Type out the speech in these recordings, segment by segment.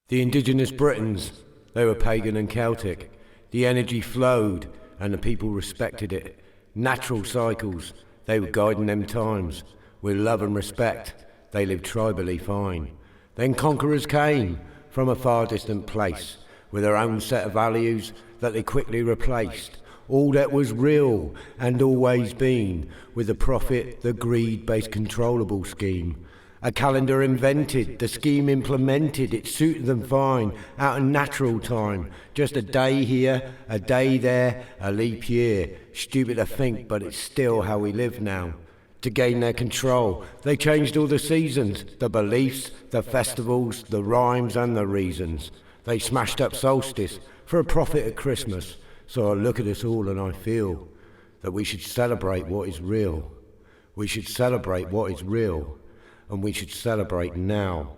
The indigenous Britons, they were pagan and Celtic. The energy flowed and the people respected it. Natural cycles, they were guiding them times. With love and respect, they lived tribally fine. Then conquerors came from a far distant place with their own set of values that they quickly replaced. All that was real and always been, with the profit, the greed-based controllable scheme. A calendar invented, the scheme implemented, it suited them fine, out of natural time. Just a day here, a day there, a leap year. Stupid to think, but it's still how we live now. To gain their control, they changed all the seasons, the beliefs, the festivals, the rhymes and the reasons. They smashed up solstice for a profit at Christmas. So I look at us all and I feel that we should celebrate what is real. We should celebrate what is real. And we should celebrate now.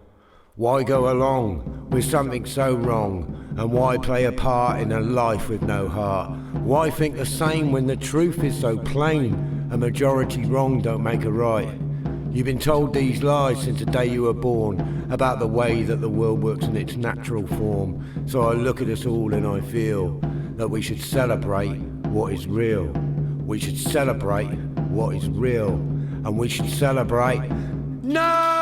Why go along with something so wrong? And why play a part in a life with no heart? Why think the same when the truth is so plain? A majority wrong don't make a right. You've been told these lies since the day you were born about the way that the world works in its natural form. So I look at us all and I feel that we should celebrate what is real. We should celebrate what is real. And we should celebrate no!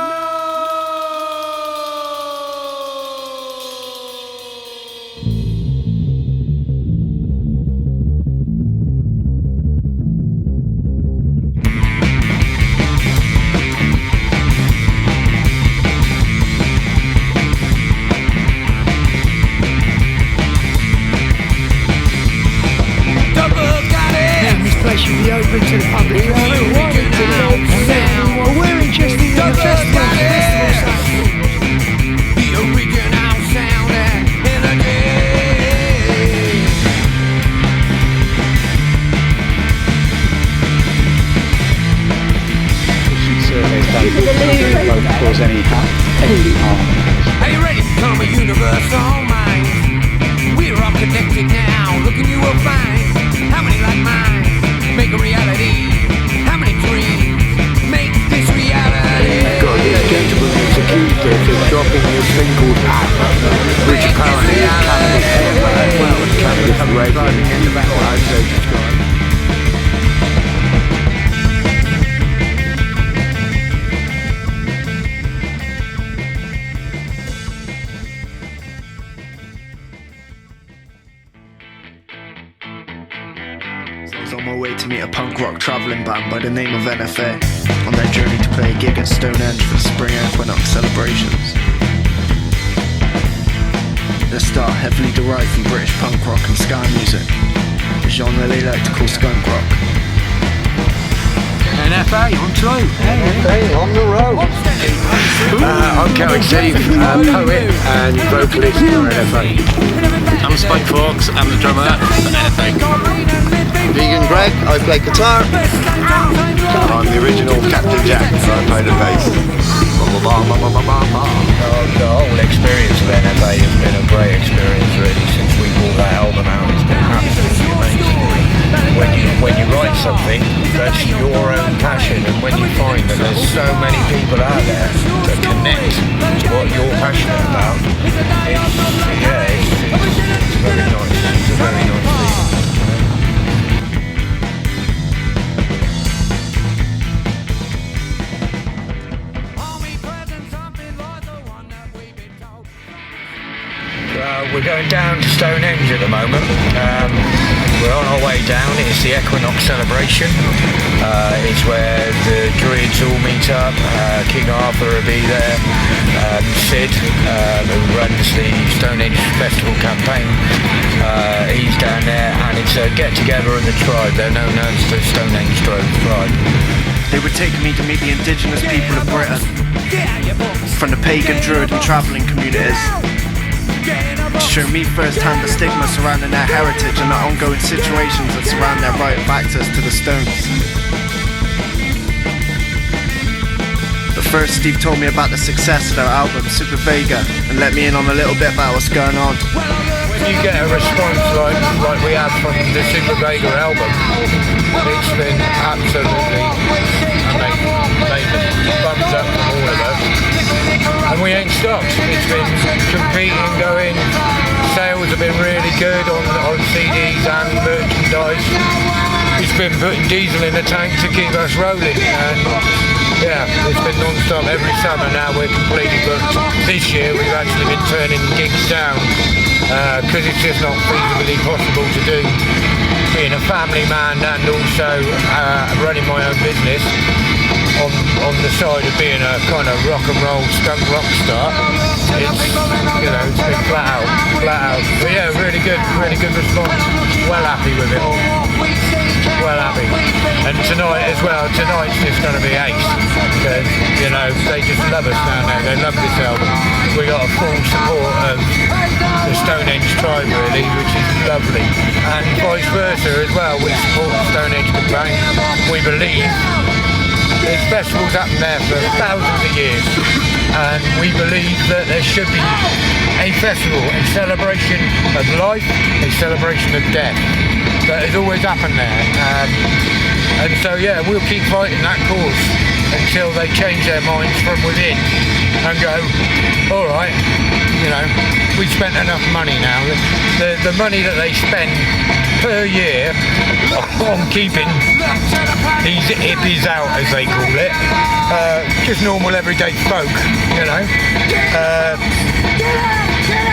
Place should be open to the public. We're interested in the festival sound. The original sound and energy. Won't cause any harm. Are you ready to become a universal mind? We're all connected now. Look and you will find how many like mine make a reality. How many dreams make this reality? Got these gentlemen who's accused of dropping a single pack, which apparently is cannabis resin. I was on my way to meet a punk rock travelling band by the name of NFA on their journey to play a gig at Stonehenge for the spring equinox celebrations. Their style heavily derived from British punk rock and ska music, a genre they like to call skunk rock. NFA on tour. NFA on the road. I'm Celtic Steve, poet and vocalist for NFA. I'm Spike Fox, I'm the drummer for NFA. Vegan Greg, I play guitar. I'm the original Captain Jack, so I play the bass. The whole experience of NFA has been a great experience really since we brought that album out. It's been absolutely amazing. When you write something, that's your own passion, and when you find that there's so many people out there that connect to what you're passionate about, it's very nice. It's a very nice feeling. We're going down to Stonehenge at the moment. We're on our way down. It's the equinox celebration. It's where the druids all meet up. King Arthur will be there. Sid, who runs the Stonehenge Festival Campaign, he's down there, and it's a get-together of the tribe. They're known as the Stonehenge tribe. They were taking me to meet the indigenous people of Britain, from the pagan, druid and travelling communities, to show me firsthand the stigma surrounding their heritage and the ongoing situations that surround their right of access to the stones. But first, Steve told me about the success of their album, Super Vega, and let me in on a little bit about what's going on. When you get a response like we had from the Super Vega album, it's been absolutely amazing. Thumbs up from all of us. and we ain't stopped. It's been competing, going. Sales have been really good on CDs and merchandise. It's been putting diesel in the tank to keep us rolling, and yeah, it's been non-stop every summer. Now we're completely booked. This year we've actually been turning gigs down because it's just not feasibly possible to do. Being a family man and also running my own business on the side of being a kind of rock and roll skunk rock star, it's, you know, it's been flat out. But yeah, really good response. Well happy with it all. Well happy. And tonight as well, tonight's just going to be ace. Because, you know, they just love us down there. They love this album. We got a full support of the Stonehenge tribe really, which is lovely. And vice versa as well, we support the Stonehenge Campaign. We believe there's festivals happened there for thousands of years, and we believe that there should be a festival, a celebration of life, a celebration of death. That has always happened there, and so yeah, we'll keep fighting that cause until they change their minds from within and go, all right, you know, we've spent enough money now. The money that they spend per year on keeping these hippies out, as they call it, just normal everyday folk, you know.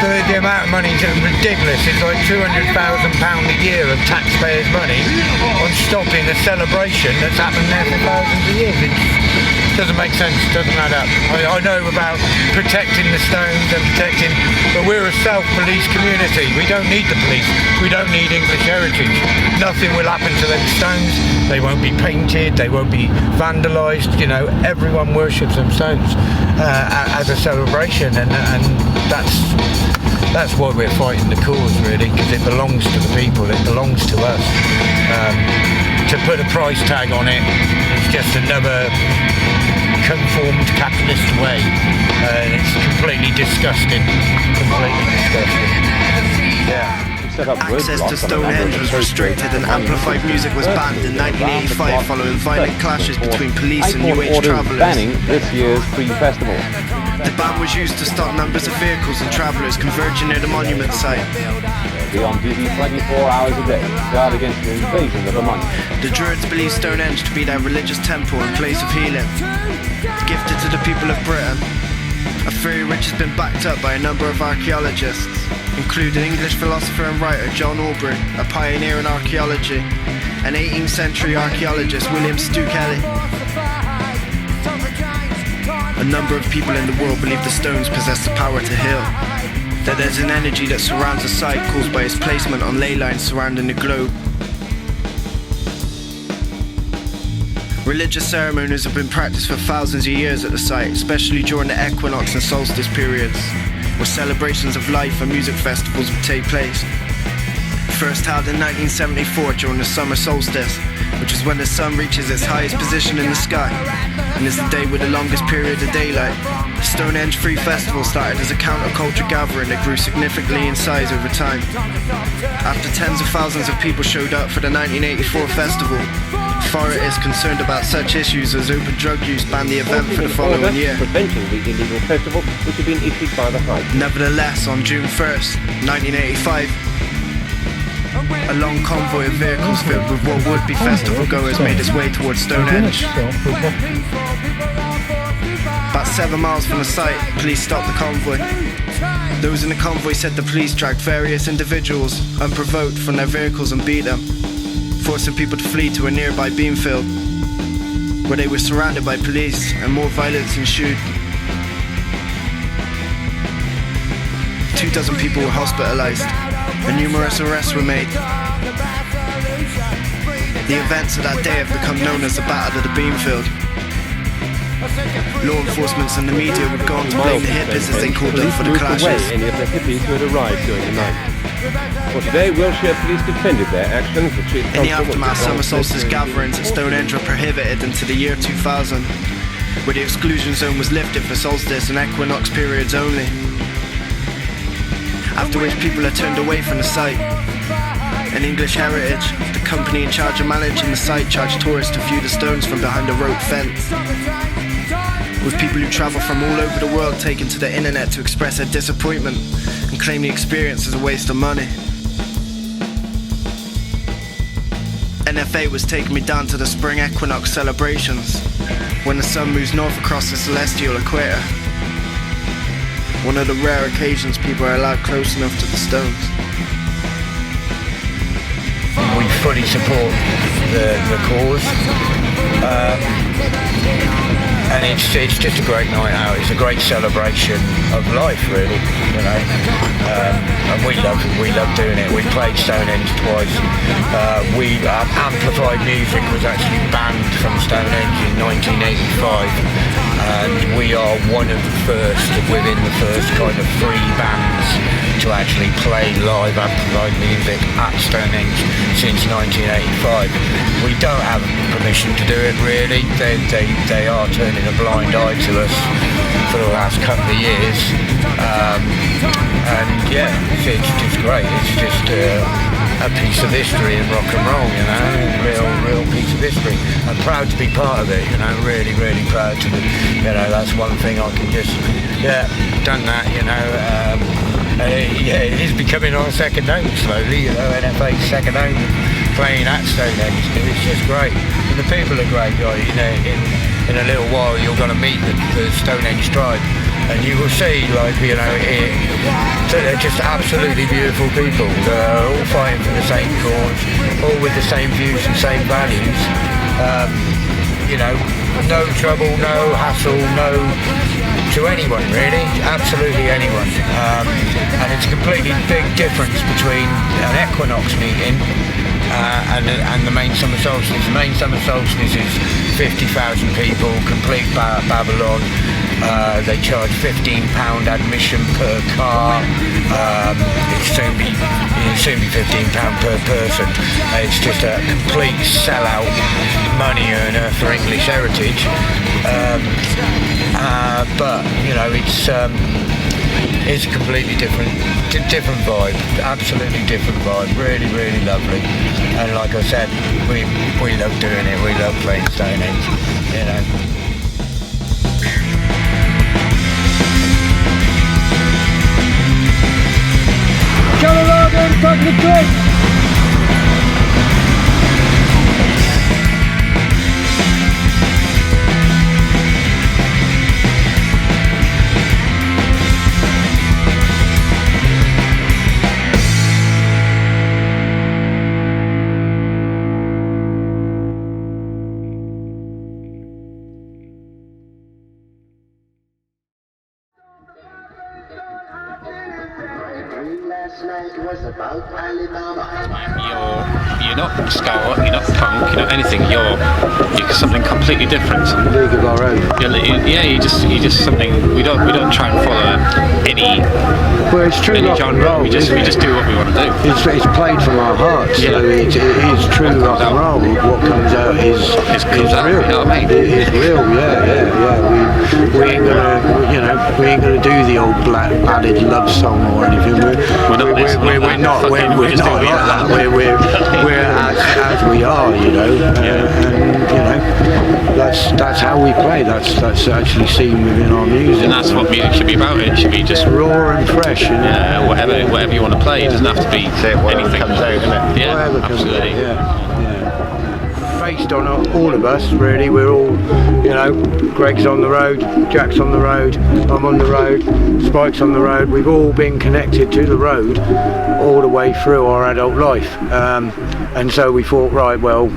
The amount of money is ridiculous. It's like £200,000 a year of taxpayers' money on stopping a celebration that's happened there for thousands of years. It doesn't make sense, doesn't add up. I know about protecting the stones and protecting, but we're a self-police community. We don't need the police. We don't need English heritage. Nothing will happen to them stones. They won't be painted. They won't be vandalised. You know, everyone worships them stones as a celebration, and that's why we're fighting the cause, really, because it belongs to the people. It belongs to us. To put a price tag on it is just another conformed capitalist way, and it's completely disgusting. Yeah. Access to Stonehenge was restricted and amplified music was banned in 1985 following violent clashes between police and New Age travellers. Banning this year's pre-festival. The ban was used to stop numbers of vehicles and travellers converging near the monument site. Be on duty 24 hours a day to guard against the invasion of a monument. The Druids believe Stonehenge to be their religious temple and place of healing, gifted to the people of Britain. A theory which has been backed up by a number of archaeologists, including English philosopher and writer John Aubrey, a pioneer in archaeology, and 18th century archaeologist William Stu Kelly. A number of people in the world believe the stones possess the power to heal, that there's an energy that surrounds the site caused by its placement on ley lines surrounding the globe. Religious ceremonies have been practiced for thousands of years at the site, especially during the equinox and solstice periods, where celebrations of life and music festivals would take place. First held in 1974 during the summer solstice, which is when the sun reaches its highest position in the sky, and is the day with the longest period of daylight. The Stonehenge Free Festival started as a counterculture gathering that grew significantly in size over time. After tens of thousands of people showed up for the 1984 festival, authorities concerned about such issues as open drug use banned the event for the following year. Preventing the illegal festival, which had been issued by the High. Nevertheless, on June 1st, 1985, a long convoy of vehicles filled with what would be festival goers made its way towards Stonehenge. About 7 miles from the site, police stopped the convoy. Those in the convoy said the police dragged various individuals unprovoked from their vehicles and beat them, forcing people to flee to a nearby bean field, where they were surrounded by police and more violence ensued. 24 people were hospitalized and numerous arrests were made. The events of that day have become known as the Battle of the Beanfield. Law enforcement and the media would go on to blame the hippies, as they called them, for the clashes. Any of the hippies who had arrived during the night. For today, Wiltshire Police defended their actions. In the aftermath, summer solstice gatherings at Stonehenge were prohibited until the year 2000, where the exclusion zone was lifted for solstice and equinox periods only. After which people are turned away from the site. In English Heritage, the company in charge of managing the site charged tourists to view the stones from behind a rope fence. with people who travel from all over the world taking to the internet to express their disappointment and claim the experience as a waste of money. NFA was taking me down to the spring equinox celebrations, when the sun moves north across the celestial equator. One of the rare occasions people are allowed close enough to the stones. We fully support the cause, and it's just a great night out. It's a great celebration of life, really, you know. And we love doing it. We played Stonehenge twice. Amplified Music was actually banned from Stonehenge in 1985, and we are one of the first, within the first kind of 3 bands to actually play live amplified music at Stonehenge since 1985. We don't have permission to do it, really. They are turning a blind eye to us for the last couple of years, and yeah, it's just great. It's just a piece of history in rock and roll, you know, real piece of history. I'm proud to be part of it, you know, really proud to be, you know, that's one thing I can just, done that, you know. It is becoming our second home slowly, you know, NFA's second home, playing at Stonehenge. It's just great, and the people are great, you know. In a little while you're going to meet the Stonehenge tribe, and you will see, like, you know, they're just absolutely beautiful people. They're all fighting for the same cause, all with the same views and same values. You know, no trouble, no hassle, no to anyone, really, absolutely anyone. And it's a completely big difference between an equinox meeting and the main summer solstice. The main summer solstice is 50,000 people, complete Babylon. They charge £15 admission per car. It'll soon be £15 per person. It's just a complete sellout money earner for English heritage. But you know, it's a completely different vibe, absolutely different vibe, really lovely. And like I said, we love doing it, we love playing Stonehenge, you know. Come along and fuck the truck! You're not ska, you're not punk, you're not anything. You're something completely different. League of our own. You're just something. We don't try and follow any. Well, it's true rock genre. and roll. We just do what we want to do. It's played from our hearts. Yeah. So it is true rock and roll. What comes out is real. You know what I mean? It is real. Yeah. We ain't gonna do the old black ballad love song or anything. We're not like that. We're as we are, you know. And you know, that's how we play. That's actually seen within our music. And that's what music should be about. It should be just raw and fresh. And whatever you want to play. It doesn't have to be anything. Comes out, isn't it? Yeah, whatever absolutely. Comes out, based on all of us, really. We're all, you know, Greg's on the road, Jack's on the road, I'm on the road, Spike's on the road. We've all been connected to the road all the way through our adult life, and so we thought, right, well,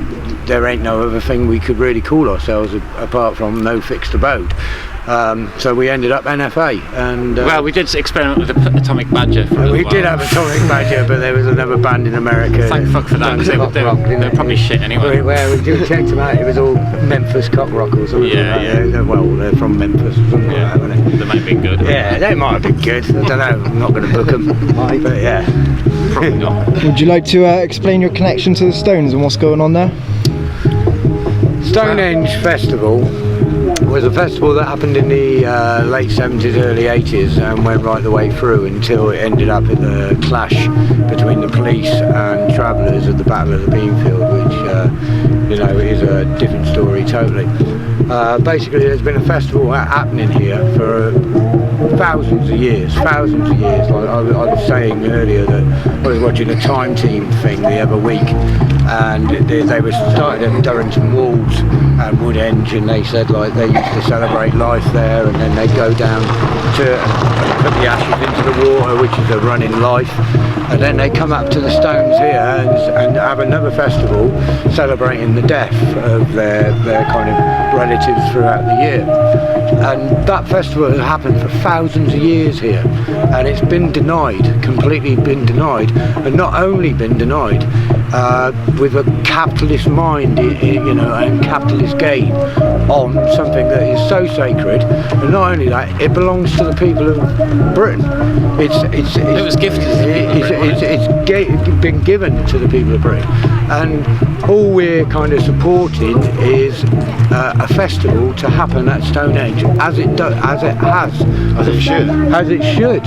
there ain't no other thing we could really call ourselves apart from No Fixed Abode. So we ended up NFA, and well, we did experiment with Atomic Badger for a little while. did have Atomic Badger, but there was another band in America. Thank fuck for that, because they were probably shit anyway. We checked them out. It was all Memphis cock rock or something. Yeah. Well, they're from Memphis or something like that, weren't they? They might have been good. Yeah, they might have been good. I don't know. I'm not going to book them, but yeah. Probably not. Would you like to explain your connection to the Stones and what's going on there? Stonehenge Festival was a festival that happened in the late 70s, early 80s, and went right the way through until it ended up in the clash between the police and travellers at the Battle of the Beanfield, which you know, is a different story totally. Basically, there's been a festival happening here for thousands of years. Like I was saying earlier that I was watching a Time Team thing the other week, and they were started at Durrington Walls and Woodhenge, and they said like they used to celebrate life there, and then they'd go down to put the ashes into the water, which is a running life, and then they come up to the stones here and have another festival celebrating the death of their kind of relatives throughout the year. And that festival has happened for thousands of years here, and it's been denied, completely been denied, and not only been denied with a capitalist mind, you know, and capitalist gain on something that is so sacred. And not only that, it belongs to the people of Britain. It was gifted. It's been given to the people of Britain, and all we're kind of supporting is a festival to happen at Stonehenge, as it should,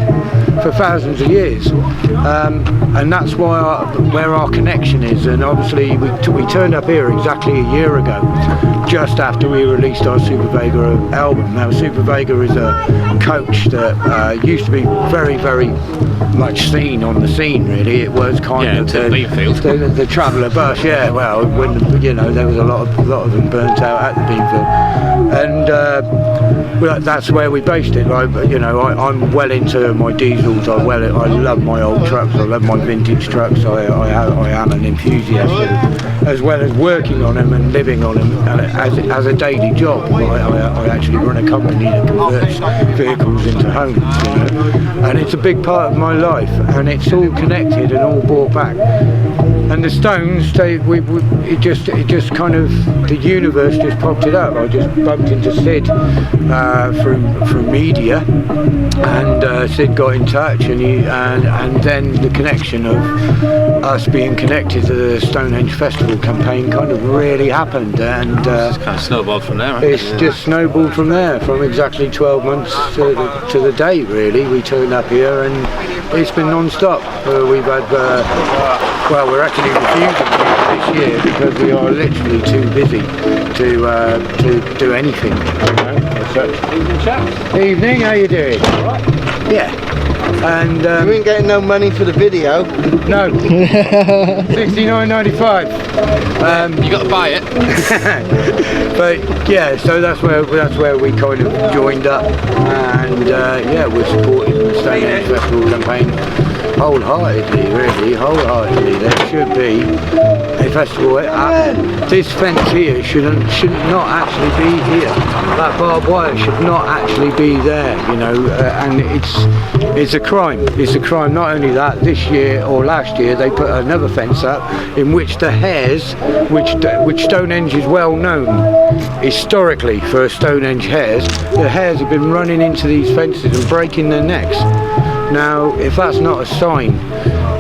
for thousands of years, and that's where our connection is. And obviously we turned up here exactly a year ago, just after we released our Super Vega album. Now Super Vega is a coach that used to be very, very much seen on the scene. Really, it was kind of the traveller bus. Yeah, well, when you know there was a lot of them burnt out at the Beanfield, and well, that's where we based it. Like, you know, I'm well into my diesels. I love my old trucks. I love my vintage trucks. I am an enthusiast, as well as working on them and living on them as a daily job. I actually run a company that converts vehicles into homes, you know, and it's a big part of my life, and it's all connected and all brought back. And the Stones, it just kind of, the universe just popped it up. I just bumped into Sid through media, and Sid got in touch, and then the connection of us being connected to the Stonehenge Festival Campaign kind of really happened, and it's kind of snowballed from there. Right? It's just snowballed from there, from exactly 12 months to the day. Really, we turned up here, and it's been non-stop. We've had well, we're actually refusing this year because we are literally too busy to do anything. You know? Evening, chaps. Evening, how you doing? All right. Yeah. And you ain't getting no money for the video. No. $69.95. You got to buy it. But yeah, so that's where we kind of joined up, and yeah, we're supporting the Stonehenge Festival Campaign wholeheartedly. There should be a festival. This fence here should not actually be here. That barbed wire should not actually be there, you know, and it's a crime. It's a crime. Not only that, this year or last year they put another fence up in which the hares, which Stonehenge is well known historically for Stonehenge hares, the hares have been running into these fences and breaking their necks. Now, if that's not a sign,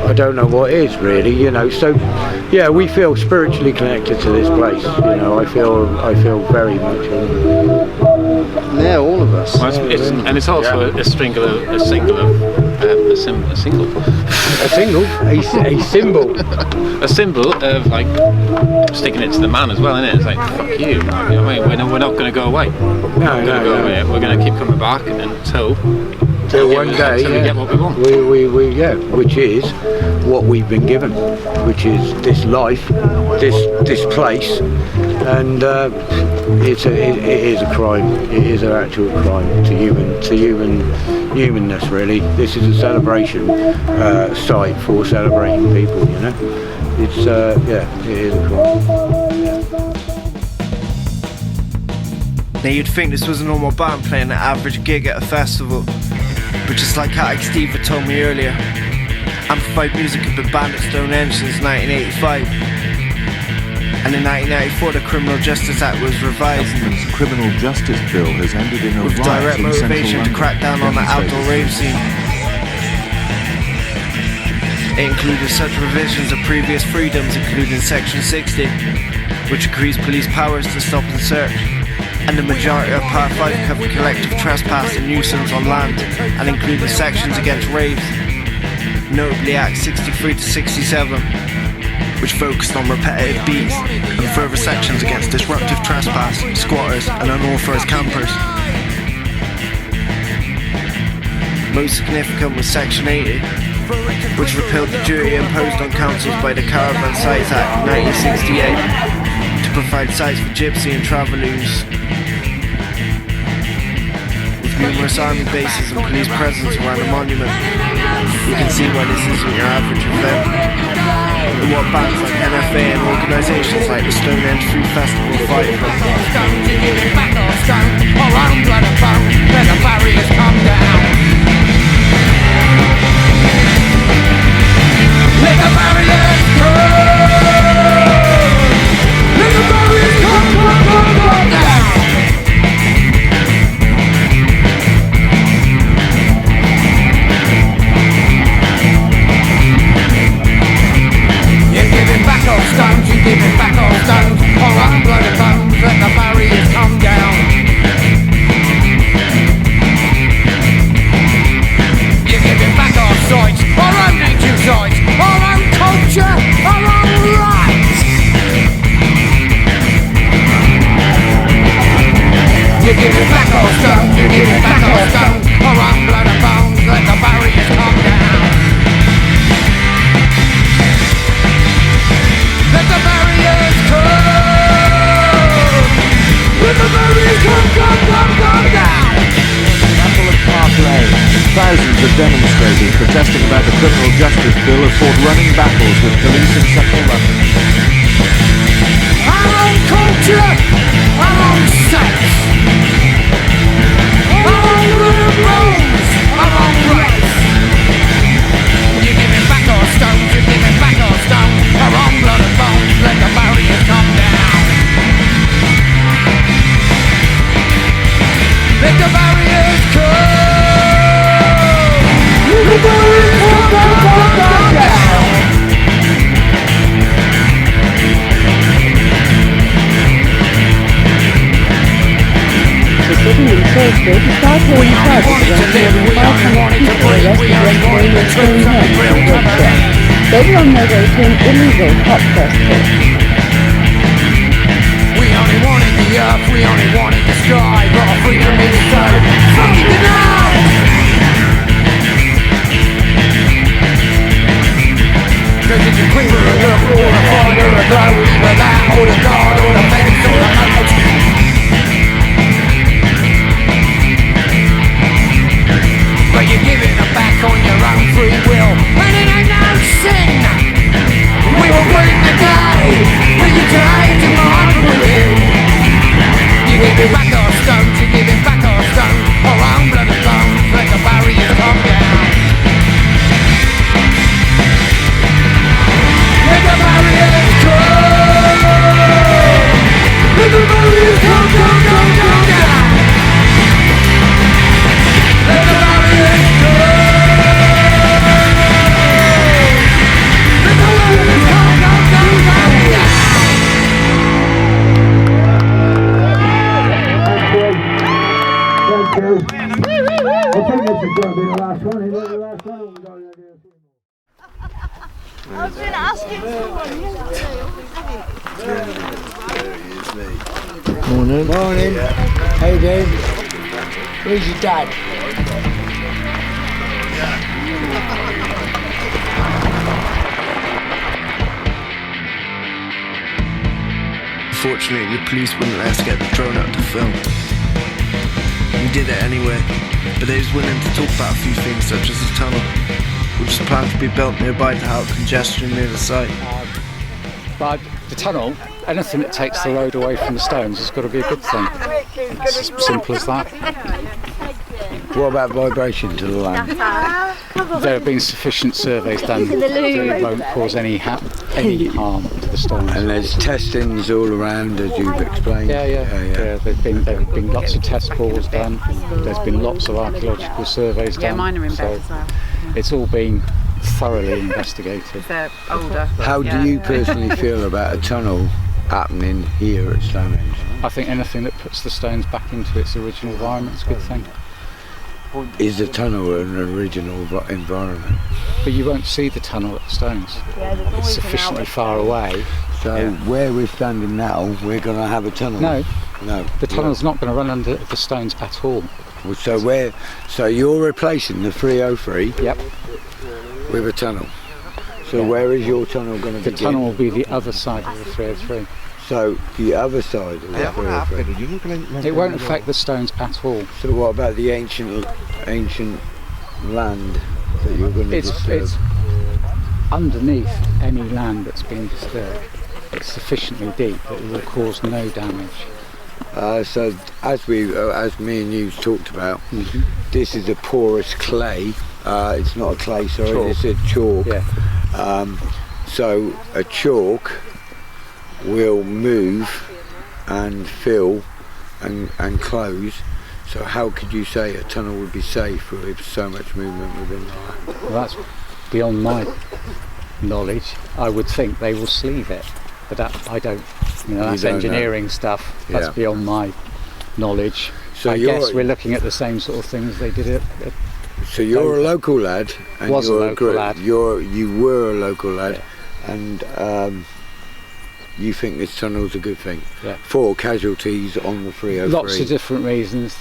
I don't know what is, really, you know. So yeah, we feel spiritually connected to this place, you know. I feel very much. Yeah, all of us. Well, it's also a symbol. A symbol of like sticking it to the man as well, isn't it? It's like, fuck you. You know what I mean? We're not going to go away. No. We're going to keep coming back until one day, we get what we want. Which is what we've been given, which is this life, this place, and it is a crime. It is an actual crime to humanness. Really, this is a celebration site for celebrating people. You know, it's it is a crime. Now you'd think this was a normal band playing an average gig at a festival, but just like Attic Steve had told me earlier, Amplified Music had been banned at Stonehenge since 1985. And in 1994 the Criminal Justice Act was revised. The Criminal Justice Bill has ended in a with direct motivation to crack down on the outdoor rave scene. It included such revisions of previous freedoms, including Section 60, which increased police powers to stop and search, and the majority of Part 5 covered collective trespass and nuisance on land, and included sections against raves, notably Acts 63 to 67, which focused on repetitive beats, and further sections against disruptive trespass, squatters and unauthorised campers. Most significant was Section 80, which repealed the duty imposed on councils by the Caravan Sites Act 1968 to provide sites for gypsy and travelers. With numerous army bases and police presence around the monument, you can see why this isn't your average event. And what bands like NFA and organisations like the Stonehenge Festival fight for. Let the barriers go! Let the barriers come down! You're giving back all stones, you're giving back all stones. All right, bloody bones, let the barriers come down. You're giving back our sites, our own nature sites, our own culture, our own rights. You're giving back our stones, you're giving back our stones, our own blood and bones, let the barriers come down. Let the barriers come! Let the barriers come down! Park Lane. Thousands of demonstrators protesting about the criminal justice bill have fought running battles with police in central London. Our own culture, our own sex, our own bones, our own rights. You're giving back our stones, you're giving back our stones, our own blood and bones, let the barriers come down. Let the barriers come. Let the barriers come down. The city in Salisbury to start holding parties against nearly 500 people arrested yesterday in Stonehenge in Wiltshire. They were on their way to an illegal pop festival. We only wanted the earth, we only wanted the sky, but our freedom is so fucking denied. Cause it's a quiver of look, or a fire, or a glow, either that, or the God, or the fence, or the moat. But you're giving it back on your own free will, and it ain't no sin. We will bring the day, but you can't demand with it. You're giving back our stones, you're giving back our stones, our own blood and bones, let the barriers come down. Let the barriers come! Let the barriers come down! Let the barriers come! Let the barriers come down! Thank you. I think this is going to be the last one. Is it the last one? Or we're going to do a few more? I was going to ask him for one yesterday. Morning. Morning. How you doing? Where's your dad? Unfortunately, the police wouldn't let us get the drone out to film. We did it anyway, but they was willing to talk about a few things such as a tunnel, which is planned to be built nearby to help congestion near the site. But the tunnel, anything that takes the road away from the stones has got to be a good thing. It's as simple as that. What about vibration to the land? There have been sufficient surveys done that it won't cause any harm to the stones. And there's testings all around, as you've explained. Yeah. There've been lots of test bores done. There's been lots of archaeological surveys done. Yeah, mine are in bed as well. It's all been thoroughly investigated. They're older. How do you personally feel about a tunnel happening here at Stonehenge? I think anything that puts the stones back into its original environment is a good thing. Is the tunnel an original environment? but you won't see the tunnel at the Stones. It's sufficiently far away. So where we're standing now, we're going to have a tunnel? No. No. The tunnel's not going to run under the Stones at all. Well, so you're replacing the 303 Yep. with a tunnel. So where is your tunnel going to be? The tunnel will be the other side of the 303. So the other side of the 303. It won't affect the Stones at all. So what about the ancient land that you're going to disturb? It's underneath any land that's been disturbed. It's sufficiently deep that it will cause no damage. So as me and you talked about, this is a porous clay. It's not a clay, sorry, Chalk. it's a chalk. Yeah. So a chalk will move and fill and close. So how could you say a tunnel would be safe with so much movement within the land? Well, that's beyond my knowledge. I would think they will sleeve it, but that I don't. That's engineering stuff. That's beyond my knowledge. So I guess we're looking at the same sort of things they did at So you're a local lad, and was a local lad. You were a local lad, and you think this tunnel's a good thing for casualties on the 303. Lots of different reasons.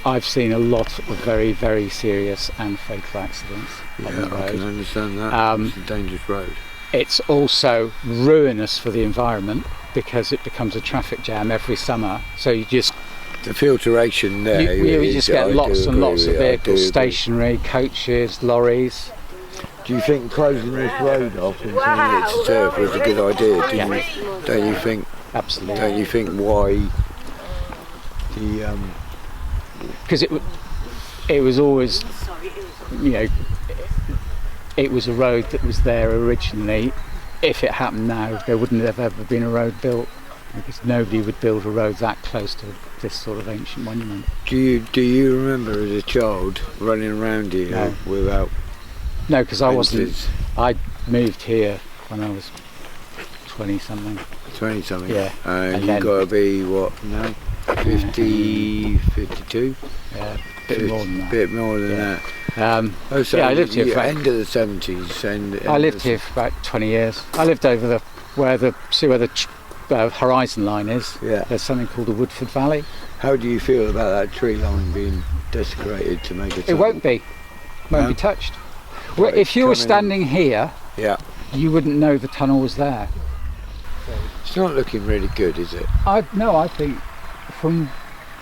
I've seen a lot of very, very serious and fatal accidents on the road. I can understand that. It's a dangerous road. It's also ruinous for the environment because it becomes a traffic jam every summer. So you just the filtration there. You just get lots and lots of vehicles, stationary, coaches, lorries. Do you think closing this road off and turning it to turf was a good idea? Don't you think? Absolutely. Don't you think why the? Because it was always, it was a road that was there originally. If it happened now, there wouldn't have ever been a road built, because nobody would build a road that close to this sort of ancient monument. Do you remember as a child running around here without? No, because I wasn't. I moved here when I was 20 something. 20 something. Yeah. And you got to be what now? 50, 52. Yeah, bit more than that. Bit more than that. I lived here for end of the 70s. I lived here for about 20 years. I lived over where the horizon line is. Yeah. There's something called the Woodford Valley. How do you feel about that tree line being desecrated to make it? It won't be. Won't be touched. Well, if you were standing here, you wouldn't know the tunnel was there. It's not looking really good, is it? I think from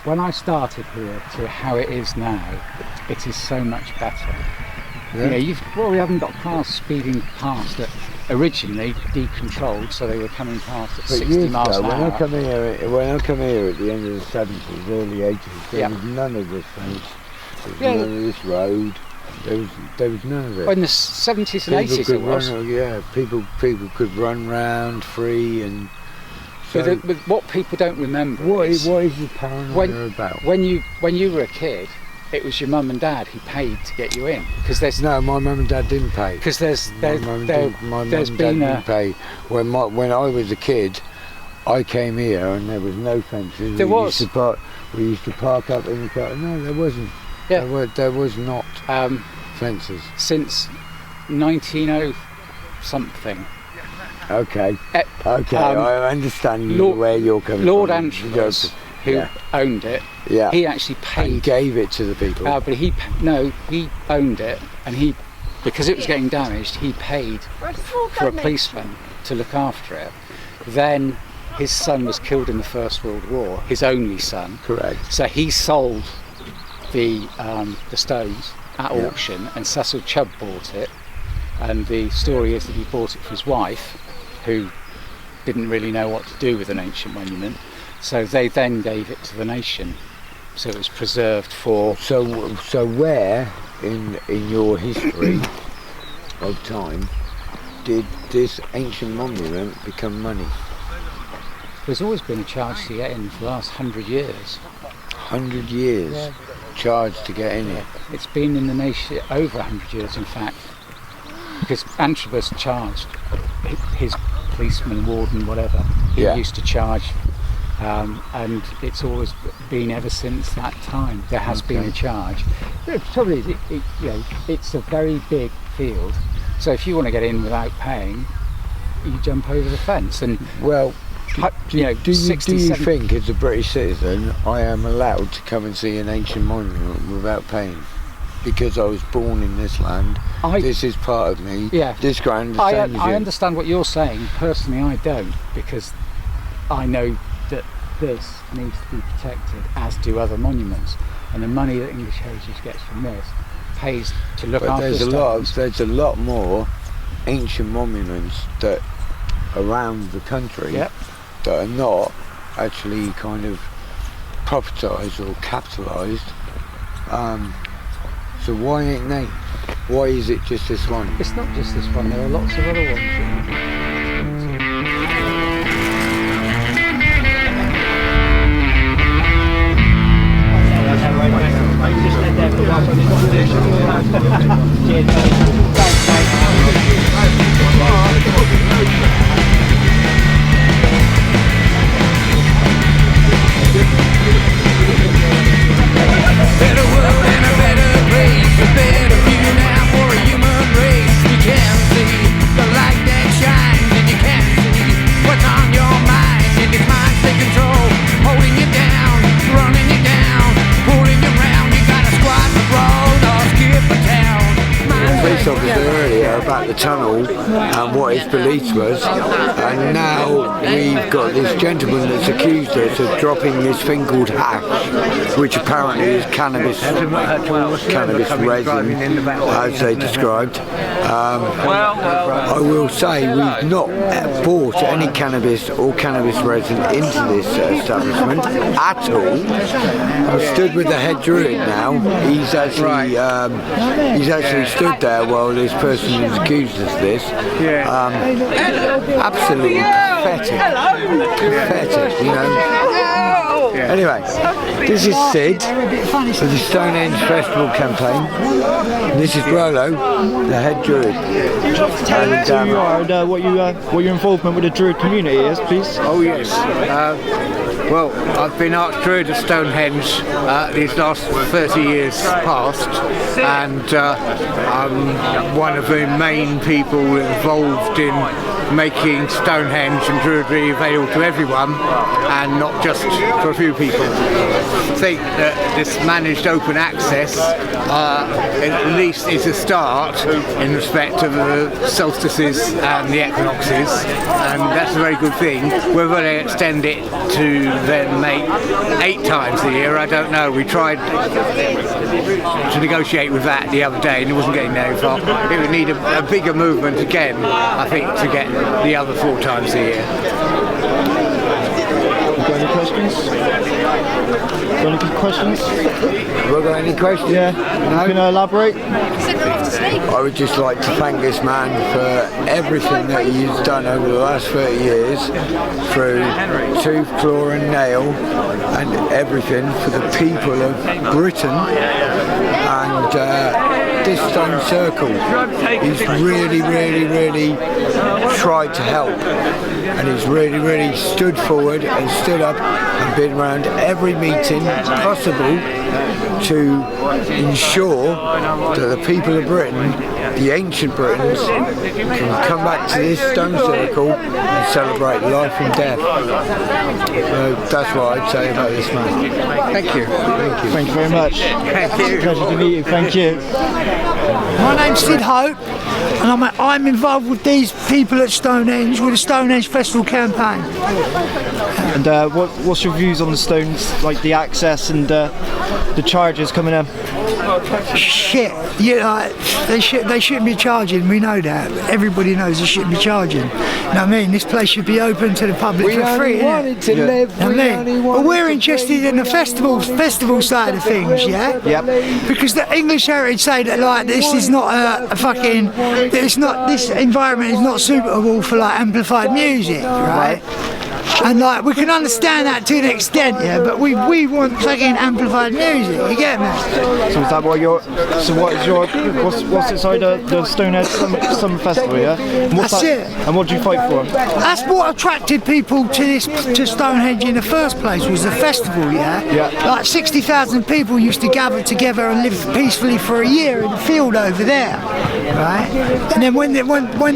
when I started here to how it is now, it is so much better. We haven't got cars speeding past that originally decontrolled, so they were coming past at 60 miles an hour. When I come here at the end of the 70s, early 80s, there was none of this things. There was none of this road. There was none of it. Well, in the 70s and 80s it was. People could run round free and. So but what people don't remember what is the paranoia about? When you were a kid, it was your mum and dad who paid to get you in, because there's my mum and dad didn't pay. Because my mum and dad didn't pay. When I was a kid, I came here and there was no fences. We used to park up in the car. No, there wasn't. Yeah. There was not fences since 1900 something. Okay. I understand where you're coming Lord from. Antrobus, who owned it, he actually paid. And gave it to the people. But he owned it, and because it was getting damaged, he paid for a policeman to look after it. Then his son was killed in the First World War, his only son. Correct. So he sold the stones at auction, and Cecil Chubb bought it. And the story is that he bought it for his wife, who didn't really know what to do with an ancient monument, so they then gave it to the nation, so it was preserved for. So where in your history of time did this ancient monument become money? There's always been a charge to get in for the last 100 years. 100 years charged to get in it. It's been in the nation over 100 years, in fact. Because Antrobus charged his policeman, warden, whatever. He used to charge and it's always been ever since that time. There has been a charge. The trouble is, it's a very big field, so if you want to get in without paying, you jump over the fence. And well, do you think, as a British citizen, I am allowed to come and see an ancient monument without paying? Because I was born in this land, this is part of me, this ground is I understand what you're saying. Personally, I don't, because I know that this needs to be protected, as do other monuments, and the money that English Heritage gets from this pays to look after the stones. There's a lot more ancient monuments that around the country that are not actually kind of propertised or capitalised. So why ain't they? Why is it just this one? It's not just this one, there are lots of other ones. Better world and a better place, a better view now for a human race. You can see the light that shines, and you can see what's on your mind. And it's mind take control, holding you down, running you down, pulling you round. You gotta squat the road or skip a town. Police officer earlier about the tunnel and what his beliefs was, and now we've got this gentleman that's accused us of dropping this thing called hash, which apparently is cannabis resin, as they described. I will say we've not bought any cannabis or cannabis resin into this establishment at all. I've stood with the head druid now. He's actually stood there while this person who's accused us of this. Absolutely pathetic, you know. Anyway, this is Sid for the Stonehenge Festival Campaign. This is Rolo, the head druid. Who you are and what your involvement with the druid community is, please. Oh yes. Well, I've been Archdruid of Stonehenge these last 30 years past, and I'm one of the main people involved in making Stonehenge and Druidry available to everyone, and not just for a few people. I think that this managed open access at least is a start in respect of the solstices and the equinoxes, and that's a very good thing. Whether they extend it to then make 8 times a year, I don't know. We tried to negotiate with that the other day and it wasn't getting very far. It would need a bigger movement again, I think, to get the other 4 times a year. Got any questions? Got any questions? Have I got any questions? Yeah. No? Can I elaborate? I would just like to thank this man for everything that he's done over the last 30 years, through tooth, claw and nail, and everything for the people of Britain and this stone circle. He's really tried to help, and he's really stood forward and stood up and been around every meeting possible to ensure that the people of Britain, the ancient Britons, can come back to this stone circle and celebrate life and death. So that's what I'd say about this man. Thank you. Thank you. Thank you very much. Thank you. Pleasure to meet you. Thank you. My name's Sid Hope, and I'm involved with these people at Stonehenge with the Stonehenge Festival Campaign. And what's your views on the stones, like the access and the charges coming in? Shit, they shouldn't be charging. We know that. Everybody knows they shouldn't be charging. You know what I mean? This place should be open to the public for free. We wanted to live. But we're interested in the festival side of things, yeah. Yep. Because the English Heritage say that like this is not this environment is not suitable for like amplified music, right? And like we can understand that to an extent, yeah, but we want fucking amplified music, you get me? So is that what you're? So what is your? What's inside the Stonehenge Summer Festival? Yeah. And That's it. And what do you fight for? That's what attracted people to Stonehenge in the first place, was the festival, yeah? Yeah. Like 60,000 people used to gather together and live peacefully for a year in the field over there, right? And then when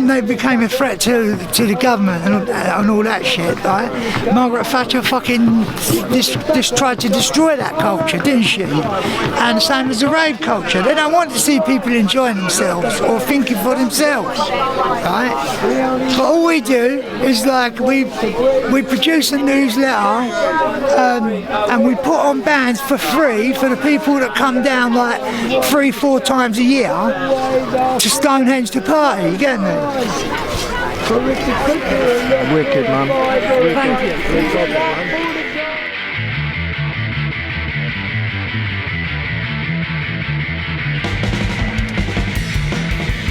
they became a threat to the government and all that shit, right? Margaret Thatcher fucking just tried to destroy that culture, didn't she? And the same as the rave culture. They don't want to see people enjoying themselves or thinking for themselves, right? But all we do is like we produce a newsletter and we put on bands for free for the people that come down like 3-4 times a year to Stonehenge to party, you get me? Wicked, man. Thank you.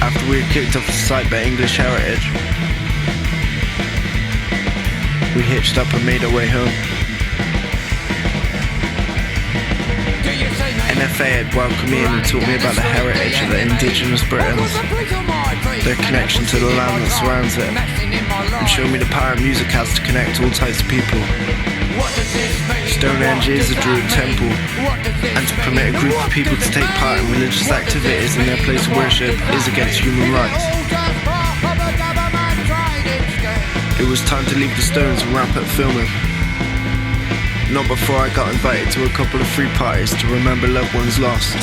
After we were kicked off the site by English Heritage, we hitched up and made our way home. NFA had welcomed me in and taught me about the heritage of the indigenous Britons, their connection to the land that surrounds it, and showed me the power music has to connect all types of people. Stonehenge is a Druid temple, and to permit a group of people to take part in religious activities in their place of worship is against human rights. It was time to leave the stones and ramp up filming. Not before I got invited to a couple of free parties to remember loved ones lost.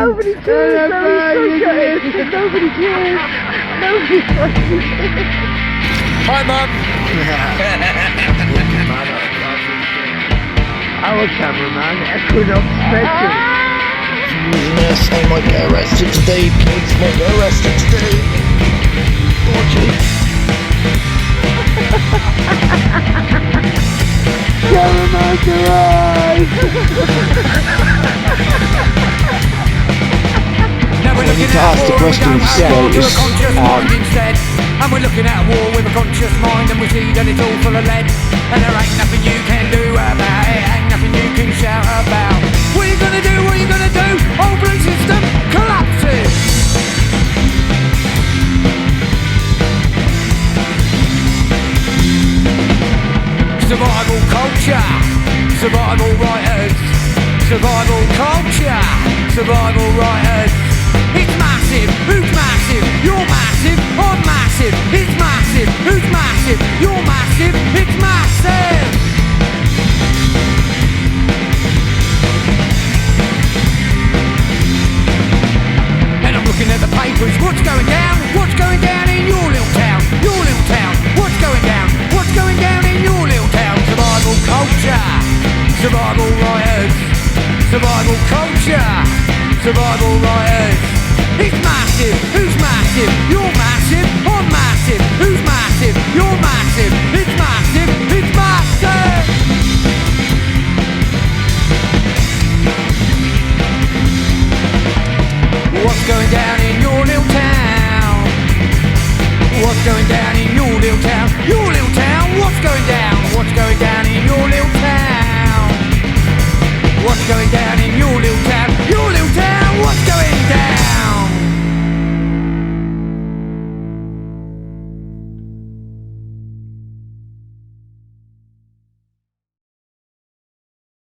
Nobody cares. Nobody cares. Nobody fucking cares. Hi, Mum. Our cameraman, Equinox Special. Yes, they might get arrested today. Kids might get arrested today. Cameraman's arrived. I need to ask the question instead instead. And we're looking at a war with a conscious mind, and we see that it's all full of lead. And there ain't nothing you can do about it, ain't nothing you can shout about. What are you gonna do, what are you gonna do? Whole blue system collapses. Survival culture, survival writers. Survival culture, survival writers. It's massive, who's massive? You're massive, I'm massive. It's massive, who's massive? You're massive, it's massive. And I'm looking at the papers, what's going down? What's going down in your little town? Your little town, what's going down? What's going down in your little town? Survival culture, survival writers. Survival culture, survival writers. It's massive, who's massive? You're massive,